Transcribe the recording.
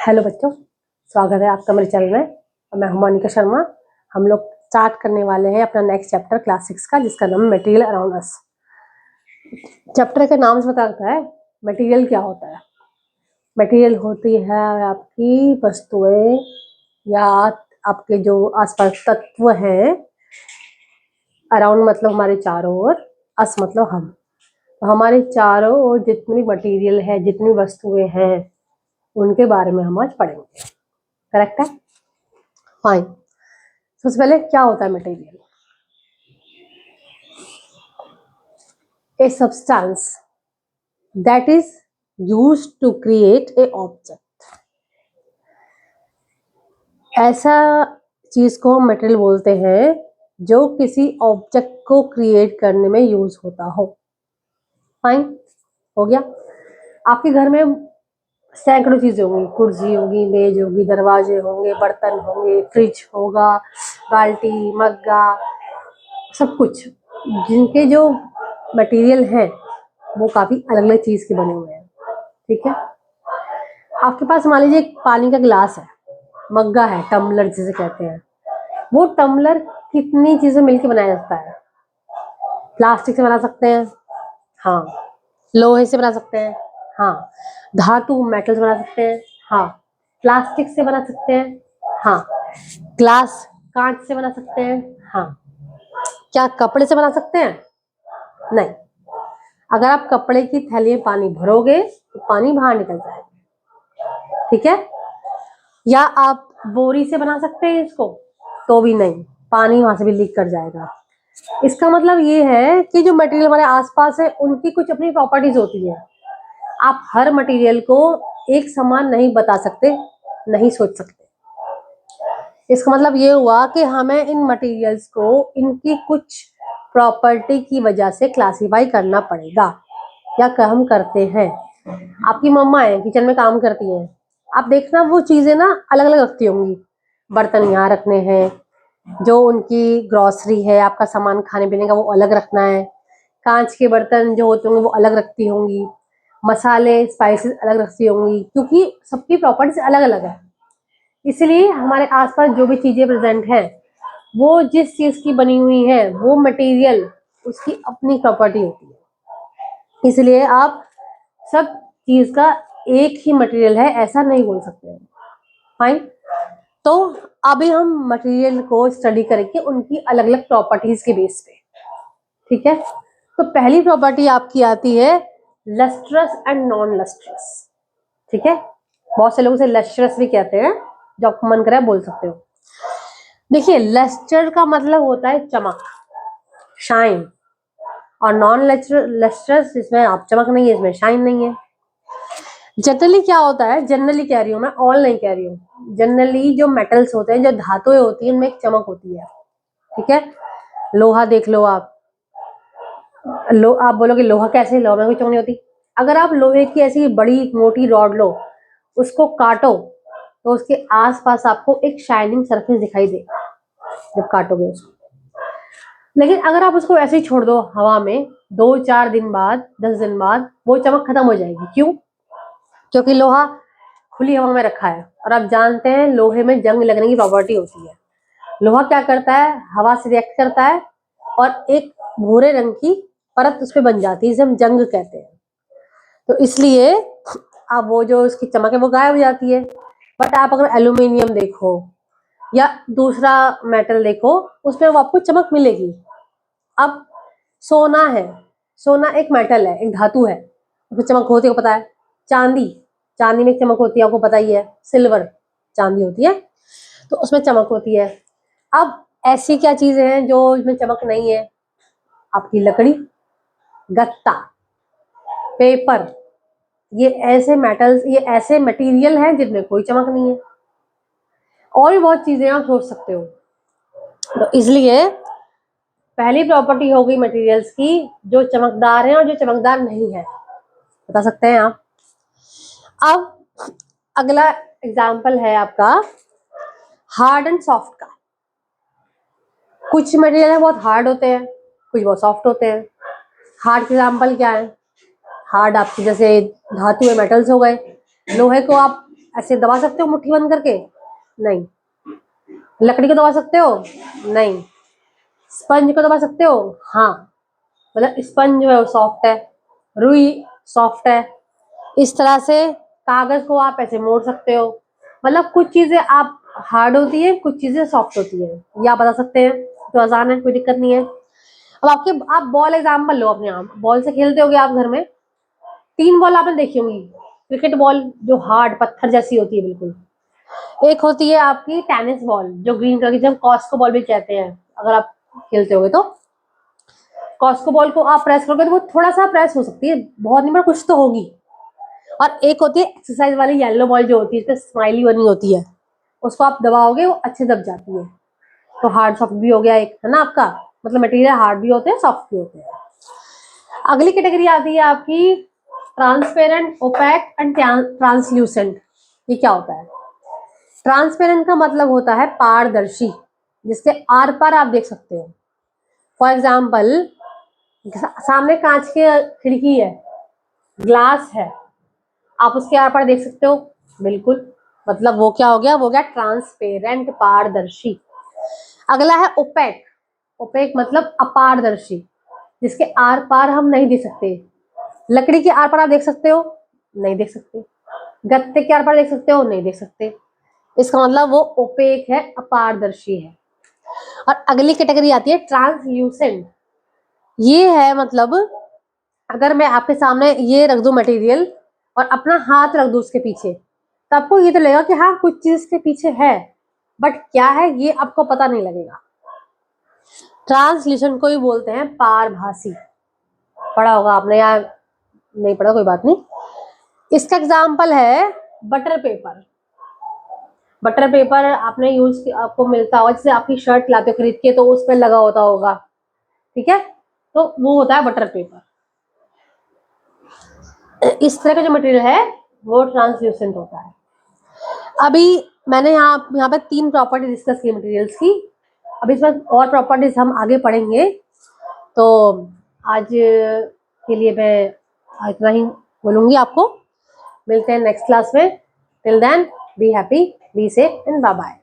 Hello बच्चों, स्वागत है आपका मेरे चैनल में। और मैं हूं मोनिका शर्मा। हम लोग स्टार्ट करने वाले हैं अपना नेक्स्ट चैप्टर क्लास 6 का, जिसका नाम है मटेरियल अराउंड अस। चैप्टर के नाम से बताता है मटेरियल क्या होता है। मटेरियल होती है आपकी वस्तुएं या आपके जो आसपास तत्व हैं। अराउंड मतलब हमारे चारों ओर, अस मतलब हम। तो हमारे चारों ओर जितनी मटेरियल है, जितनी वस्तुएं हैं, उनके बारे में हम आज पढ़ेंगे। करेक्ट है? फाइन। सबसे पहले क्या होता है material? A substance that is used to create a object. ऐसा चीज को हम मटेरियल बोलते हैं जो किसी ऑब्जेक्ट को क्रिएट करने में यूज होता हो। फाइन, हो गया। आपके घर में सैकड़ों चीजें होंगी, कुर्सी होगी, मेज होगी, दरवाजे होंगे, बर्तन होंगे, फ्रिज होगा, बाल्टी, मग्गा, सब कुछ, जिनके जो मटेरियल है वो काफी अलग अलग चीज के बने हुए हैं। ठीक है। आपके पास मान लीजिए एक पानी का गिलास है, मग्गा है, टम्बलर जिसे कहते हैं। वो टम्बलर कितनी चीजें मिलकर बनाया जाता है? प्लास्टिक से बना सकते हैं, हाँ। लोहे से बना सकते हैं, हाँ। धातु मेटल से बना सकते हैं, हाँ। प्लास्टिक से बना सकते हैं, हाँ। ग्लास कांच से बना सकते हैं, हाँ। क्या कपड़े से बना सकते हैं? नहीं। अगर आप कपड़े की थैली में पानी भरोगे तो पानी बाहर निकल जाएगा। ठीक है। या आप बोरी से बना सकते हैं इसको? तो भी नहीं, पानी वहां से भी लीक कर जाएगा। इसका मतलब ये है कि जो मटेरियल हमारे आसपास है उनकी कुछ अपनी प्रॉपर्टीज होती है। आप हर मटेरियल को एक समान नहीं बता सकते, नहीं सोच सकते। इसका मतलब ये हुआ कि हमें इन मटेरियल्स को इनकी कुछ प्रॉपर्टी की वजह से क्लासिफाई करना पड़ेगा, या हम करते हैं। आपकी मम्मा है, किचन में काम करती हैं, आप देखना वो चीजें ना अलग अलग रखती होंगी। बर्तन यहाँ रखने हैं, जो उनकी ग्रोसरी है, आपका सामान खाने पीने का, वो अलग रखना है। कांच के बर्तन जो होते होंगे वो अलग रखती होंगी। मसाले स्पाइसेस अलग रखती होंगी, क्योंकि सबकी प्रॉपर्टीज अलग अलग है। इसलिए हमारे आसपास जो भी चीजें प्रेजेंट है, वो जिस चीज की बनी हुई है, वो मटेरियल उसकी अपनी प्रॉपर्टी होती है। इसलिए आप सब चीज का एक ही मटेरियल है ऐसा नहीं बोल सकते। फाइन। तो अभी हम मटेरियल को स्टडी करेंगे उनकी अलग अलग प्रॉपर्टीज के बेस पे। ठीक है। तो पहली प्रॉपर्टी आपकी आती है लस्ट्रस एंड नॉन लस्ट्रस। ठीक है। बहुत से लोग उसे लस्ट्रस भी कहते हैं, जो आपको मन करे बोल सकते हो। देखिए, लस्टर का मतलब होता है चमक, शाइन। और नॉन लस्ट्रस, इसमें आप चमक नहीं है, इसमें शाइन नहीं है। जनरली क्या होता है, जनरली कह रही हूँ मैं, ऑल नहीं कह रही हूँ। जनरली जो मेटल्स होते हैं, जो धातुएं होती हैं, उनमें एक चमक होती है। ठीक है। लोहा देख लो आप, आप बोलोगे लोहा कैसे, लोहा में कोई चमक नहीं होती। अगर आप लोहे की ऐसी बड़ी मोटी रॉड लो, उसको काटो, तो उसके आसपास आपको एक शाइनिंग सरफेस दिखाई देगा जब काटोगे उसको। लेकिन अगर आप उसको ऐसे ही छोड़ दो हवा में, 2-4 दिन बाद, 10 दिन बाद, वो चमक खत्म हो जाएगी। क्यों? क्योंकि लोहा खुली हवा में रखा है, और आप जानते हैं लोहे में जंग लगने की प्रॉपर्टी होती है। लोहा क्या करता है, हवा से रिएक्ट करता है और एक भूरे रंग की परत उस पर बन जाती है, जिसे हम जंग कहते हैं। तो इसलिए अब वो जो उसकी चमक है वो गायब हो जाती है। बट आप अगर एल्यूमिनियम देखो या दूसरा मेटल देखो, उसमें वो आपको चमक मिलेगी। अब सोना है, सोना एक मेटल है, एक धातु है, उसमें चमक होती है, पता है। चांदी, चांदी में चमक होती है, आपको पता ही है। सिल्वर, चांदी होती है, तो उसमें चमक होती है। अब ऐसी क्या चीजें हैं जो इसमें चमक नहीं है? आपकी लकड़ी, गत्ता, पेपर, ये ऐसे मेटल्स, ये ऐसे मटेरियल हैं जिनमें कोई चमक नहीं है। और भी बहुत चीजें आप सोच सकते हो। तो इसलिए पहली प्रॉपर्टी हो गई मटेरियल्स की, जो चमकदार है और जो चमकदार नहीं है, बता सकते हैं आप। अब अगला एग्जाम्पल है आपका हार्ड एंड सॉफ्ट का। कुछ मटेरियल है बहुत हार्ड होते हैं, कुछ बहुत सॉफ्ट होते हैं। हार्ड के एग्जाम्पल क्या है? हार्ड आपके जैसे धातु है, मेटल्स हो गए। लोहे को आप ऐसे दबा सकते हो मुट्ठी बंद करके? नहीं। लकड़ी को दबा सकते हो? नहीं। स्पंज को दबा सकते हो? हाँ। मतलब स्पंज जो है वो सॉफ्ट है, रुई सॉफ्ट है। इस तरह से कागज को आप ऐसे मोड़ सकते हो। मतलब कुछ चीजें आप हार्ड होती है, कुछ चीजें सॉफ्ट होती है, ये आप बता सकते हैं। तो आसान है, कोई दिक्कत नहीं है। अब आप बॉल एग्जाम्पल लो अपने आप, बॉल से खेलते होगे आप घर में। 3 बॉल आपने देखी होंगी, क्रिकेट बॉल जो हार्ड पत्थर जैसी होती है बिल्कुल। एक होती है आपकी टेनिस बॉल जो ग्रीन कलर की, जब कॉस्को बॉल भी कहते हैं अगर आप खेलते होगे तो। कॉस्को बॉल को आप प्रेस करोगे तो वो थोड़ा सा प्रेस हो सकती है, बहुत नहीं पर कुछ तो होगी। और एक होती है एक्सरसाइज वाली येलो बॉल जो होती है, इसपे स्माइली बनी होती है, उसको आप दबाओगे वो अच्छे दब जाती है। तो हार्ड सॉफ्ट भी हो गया एक, है ना आपका, मतलब मटेरियल हार्ड भी होते हैं सॉफ्ट भी होते हैं। अगली कैटेगरी आती है आपकी ट्रांसपेरेंट, ओपैक एंड ट्रांसल्यूसेंट। ये क्या होता है? ट्रांसपेरेंट का मतलब होता है पारदर्शी, जिसके आर पार आप देख सकते हो। फॉर एग्जाम्पल, सामने कांच की खिड़की है, ग्लास है, आप उसके आर पार देख सकते हो, बिल्कुल। मतलब वो क्या हो गया? वो गया ट्रांसपेरेंट, पारदर्शी। अगला है ओपेक। ओपेक मतलब अपारदर्शी, जिसके आर पार हम नहीं देख सकते। लकड़ी के आर पार आप देख सकते हो? नहीं देख सकते। गत्ते के आर पार देख सकते हो? नहीं देख सकते। इसका मतलब वो ओपेक है, अपारदर्शी है। और अगली कैटेगरी आती है ट्रांसल्यूसेंट। ये है मतलब, अगर मैं आपके सामने ये रख दूं मटेरियल और अपना हाथ रख दूं उसके पीछे, तो आपको ये तो लगेगा कि हाँ कुछ चीज के पीछे है, बट क्या है ये आपको पता नहीं लगेगा। ट्रांसल्यूसेंट को ही बोलते हैं पारभासी। पढ़ा होगा आपने या नहीं पढ़ा, कोई बात नहीं। इसका एग्जाम्पल है बटर पेपर। बटर पेपर आपने आपको मिलता होगा, जैसे आपकी शर्ट लाते हो खरीद के तो उस पर लगा होता होगा, ठीक है, तो वो होता है बटर पेपर। इस तरह का जो मटेरियल है वो ट्रांसल्यूसेंट होता है। अभी मैंने यहाँ पे 3 प्रॉपर्टी डिस्कस की मटेरियल्स की। अभी इसमें और प्रॉपर्टीज हम आगे पढ़ेंगे। तो आज के लिए मैं इतना ही बोलूंगी आपको। मिलते हैं नेक्स्ट क्लास में। Till then be happy, be safe and bye bye.